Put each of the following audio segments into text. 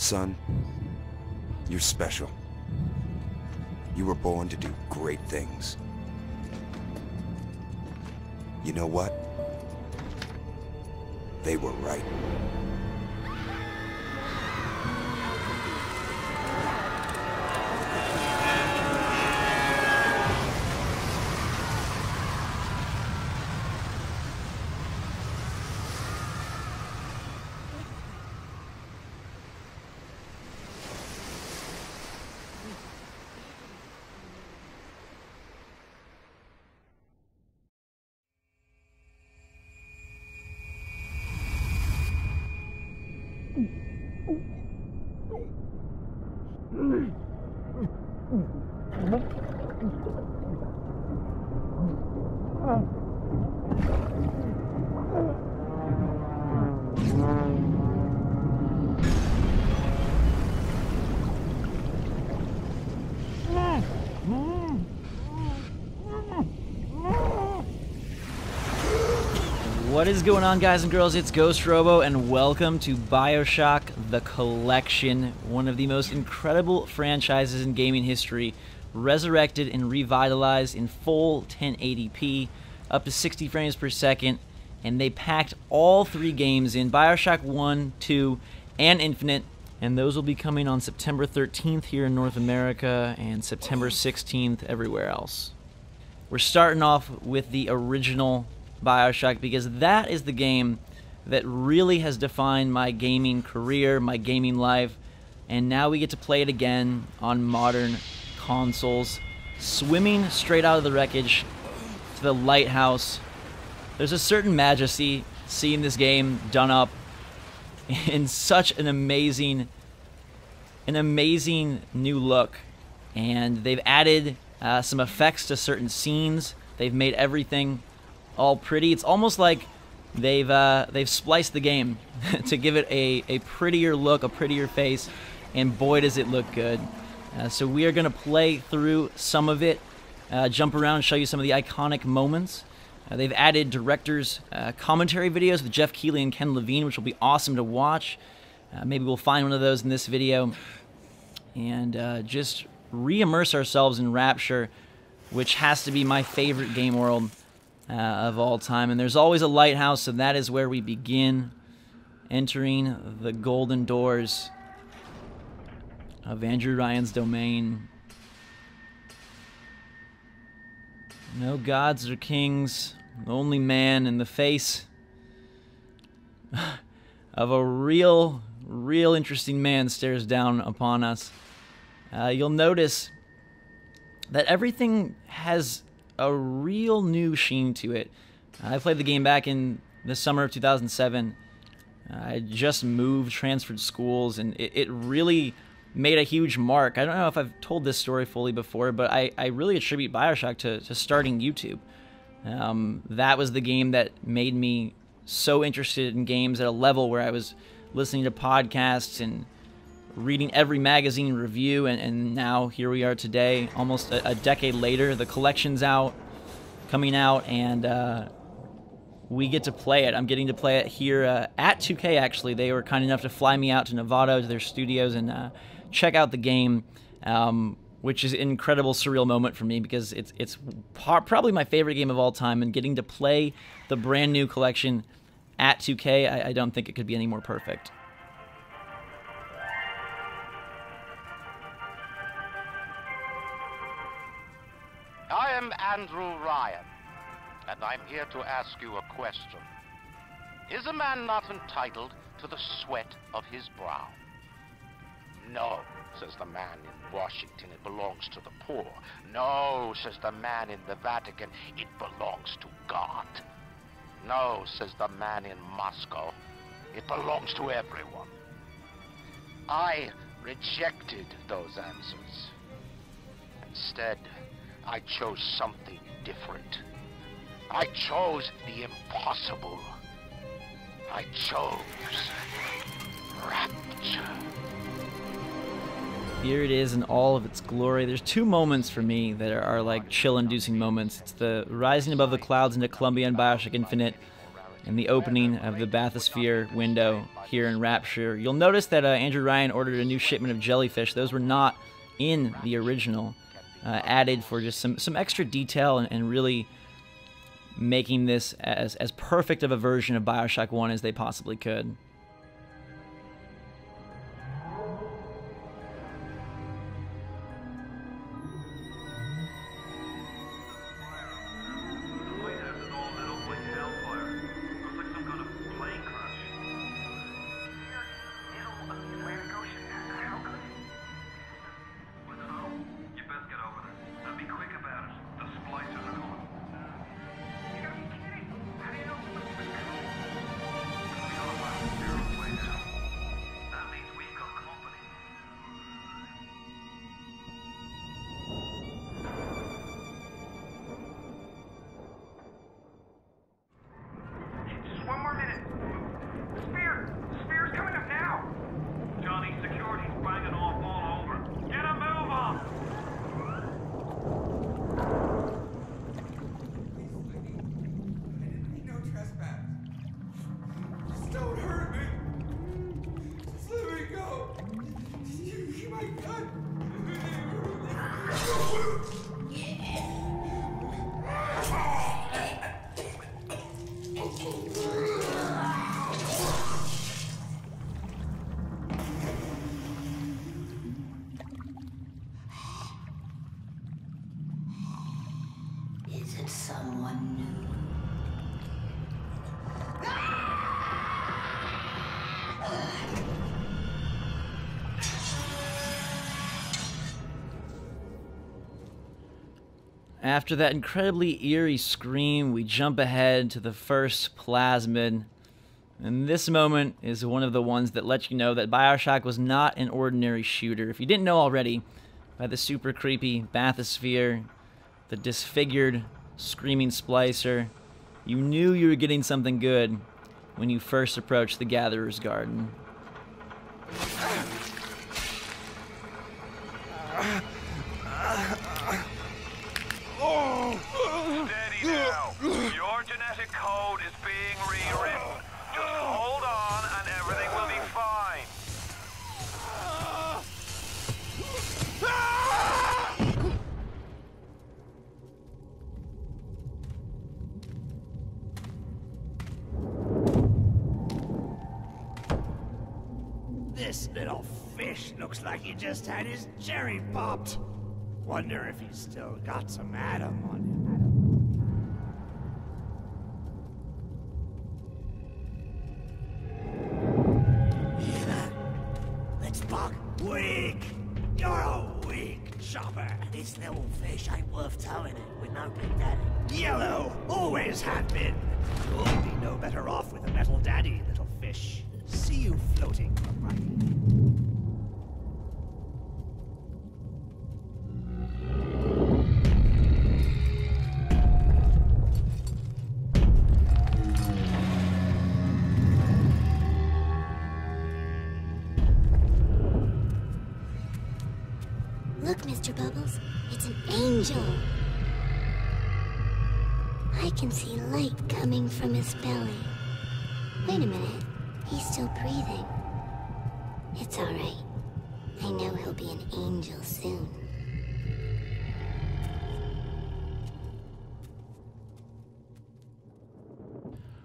Son, you're special. You were born to do great things. You know what? They were right. What is going on, guys and girls? It's Ghost Robo, and welcome to Bioshock The Collection, one of the most incredible franchises in gaming history, resurrected and revitalized in full 1080p, up to 60 frames per second, and they packed all three games in: Bioshock 1, 2, and Infinite, and those will be coming on September 13th here in North America and September 16th everywhere else. We're starting off with the original Bioshock because that is the game that really has defined my gaming career, my gaming life, and now we get to play it again on modern consoles, swimming straight out of the wreckage to the lighthouse. There's a certain majesty seeing this game done up in such an amazing new look, and they've added some effects to certain scenes. They've made everything all pretty. It's almost like they've spliced the game to give it a prettier look, a prettier face, and boy does it look good. So we are going to play through some of it, jump around, show you some of the iconic moments. They've added director's commentary videos with Jeff Keighley and Ken Levine, which will be awesome to watch. Maybe we'll find one of those in this video, and just re-immerse ourselves in Rapture, which has to be my favorite game world of all time. And there's always a lighthouse, so that is where we begin, entering the golden doors of Andrew Ryan's domain. No gods or kings, only man in the face of a real interesting man stares down upon us. You'll notice that everything has a real new sheen to it. I played the game back in the summer of 2007. I just moved, transferred schools, and it really made a huge mark. I don't know if I've told this story fully before, but I really attribute Bioshock to starting YouTube. That was the game that made me so interested in games at a level where I was listening to podcasts and reading every magazine review, and now here we are today, almost a decade later. The collection's coming out, and we get to play it. I'm getting to play it here at 2K, actually. They were kind enough to fly me out to Nevada to their studios and check out the game, which is an incredible, surreal moment for me because it's probably my favorite game of all time, and getting to play the brand new collection at 2K, I don't think it could be any more perfect. I am Andrew Ryan, and I'm here to ask you a question. Is a man not entitled to the sweat of his brow? No, says the man in Washington, it belongs to the poor. No, says the man in the Vatican, it belongs to God. No, says the man in Moscow, it belongs to everyone. I rejected those answers. Instead, I chose something different. I chose the impossible. I chose Rapture. Here it is in all of its glory. There's two moments for me that are like chill-inducing moments. It's the rising above the clouds into Columbia and Bioshock Infinite, and the opening of the bathysphere window here in Rapture. You'll notice that Andrew Ryan ordered a new shipment of jellyfish. Those were not in the original, added for just some extra detail and really making this as perfect of a version of Bioshock 1 as they possibly could. Is it someone new? After that incredibly eerie scream, we jump ahead to the first plasmid. And this moment is one of the ones that let you know that Bioshock was not an ordinary shooter. If you didn't know already, by the super creepy bathysphere, the disfigured screaming splicer, you knew you were getting something good when you first approached the Gatherer's Garden. Steady now. Your genetic code is being rewritten. Just hold on and everything will be fine. This little fish looks like he just had his cherry popped. Wonder if he's still got some Adam on him. Let's buck. Weak! You're a weak chopper. This little fish ain't worth towing it with no big daddy. Yellow! Always have been. You'll be no better off with a metal daddy, little fish. See you floating upright. Look, Mr. Bubbles, it's an angel. I can see light coming from his belly. Wait a minute, he's still breathing. It's all right. I know he'll be an angel soon.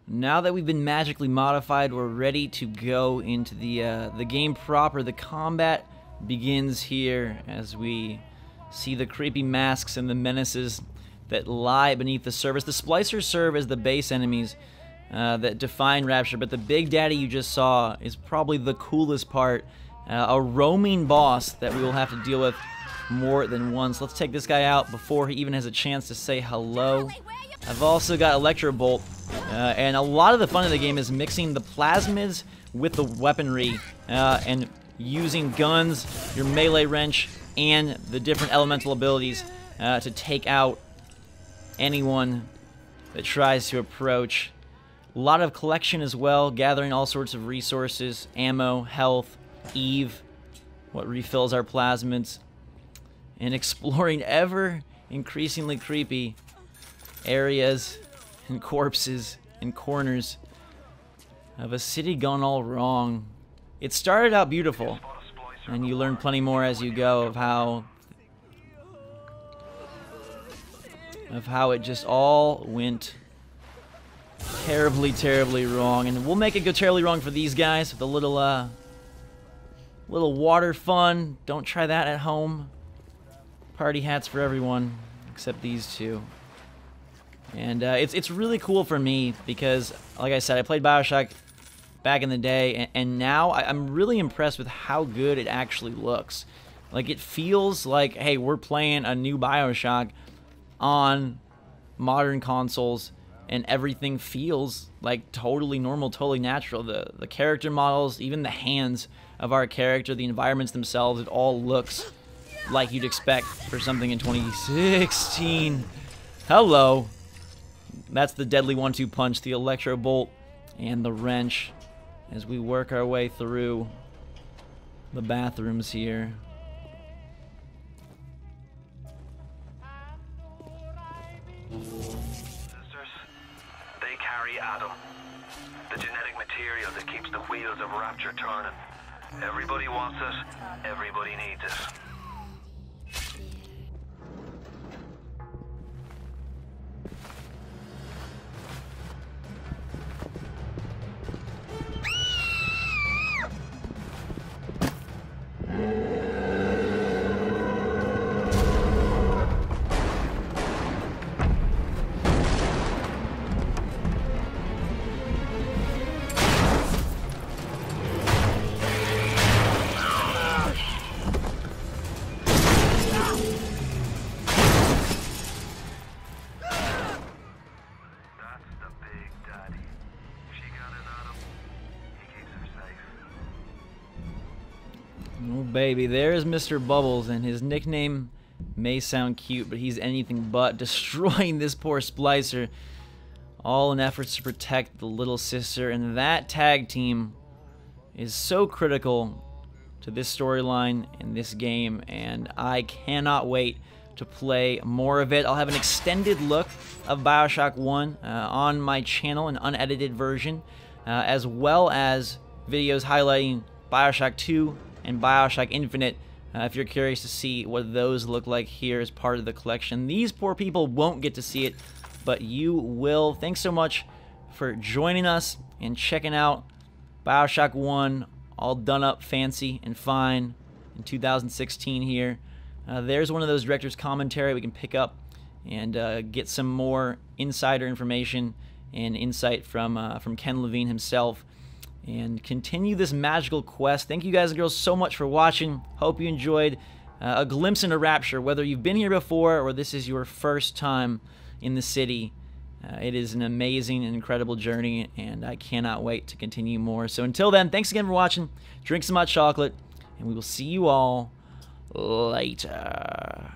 Now that we've been magically modified, we're ready to go into the game proper. The combat begins here as we see the creepy masks and the menaces that lie beneath the surface. The splicers serve as the base enemies that define Rapture, but the big daddy you just saw is probably the coolest part. A roaming boss that we will have to deal with more than once. Let's take this guy out before he even has a chance to say hello. I've also got Electro Bolt, and a lot of the fun of the game is mixing the plasmids with the weaponry and using guns, your melee wrench, and the different elemental abilities to take out anyone that tries to approach. A lot of collection as well, gathering all sorts of resources, ammo, health, Eve, what refills our plasmids, and exploring ever increasingly creepy areas and corpses and corners of a city gone all wrong. It started out beautiful, and you learn plenty more as you go of how it just all went terribly, terribly wrong. And we'll make it go terribly wrong for these guys with a little water fun. Don't try that at home. Party hats for everyone except these two. And it's really cool for me because, like I said, I played Bioshock back in the day, and now I'm really impressed with how good it actually looks. Like, it feels like, hey, we're playing a new Bioshock on modern consoles, and everything feels like totally normal, totally natural. The character models, even the hands of our character, the environments themselves, it all looks like you'd expect for something in 2016. Hello. That's the deadly 1-2 punch, the electro bolt, and the wrench as we work our way through the bathrooms here. Sisters, they carry Adam, the genetic material that keeps the wheels of Rapture turning. Everybody wants it, everybody needs it. Oh baby, there's Mr. Bubbles, and his nickname may sound cute, but he's anything but, destroying this poor splicer, all in efforts to protect the little sister. And that tag team is so critical to this storyline in this game, and I cannot wait to play more of it. I'll have an extended look of Bioshock 1 on my channel, an unedited version, as well as videos highlighting Bioshock 2 and Bioshock Infinite, if you're curious to see what those look like here as part of the collection. These poor people won't get to see it, but you will. Thanks so much for joining us and checking out Bioshock 1, all done up fancy and fine in 2016 here. There's one of those director's commentary we can pick up and get some more insider information and insight from Ken Levine himself, and continue this magical quest. Thank you guys and girls so much for watching. Hope you enjoyed a glimpse into Rapture, whether you've been here before or this is your first time in the city. It is an amazing and incredible journey, and I cannot wait to continue more. So until then, thanks again for watching. Drink some hot chocolate, and we will see you all later.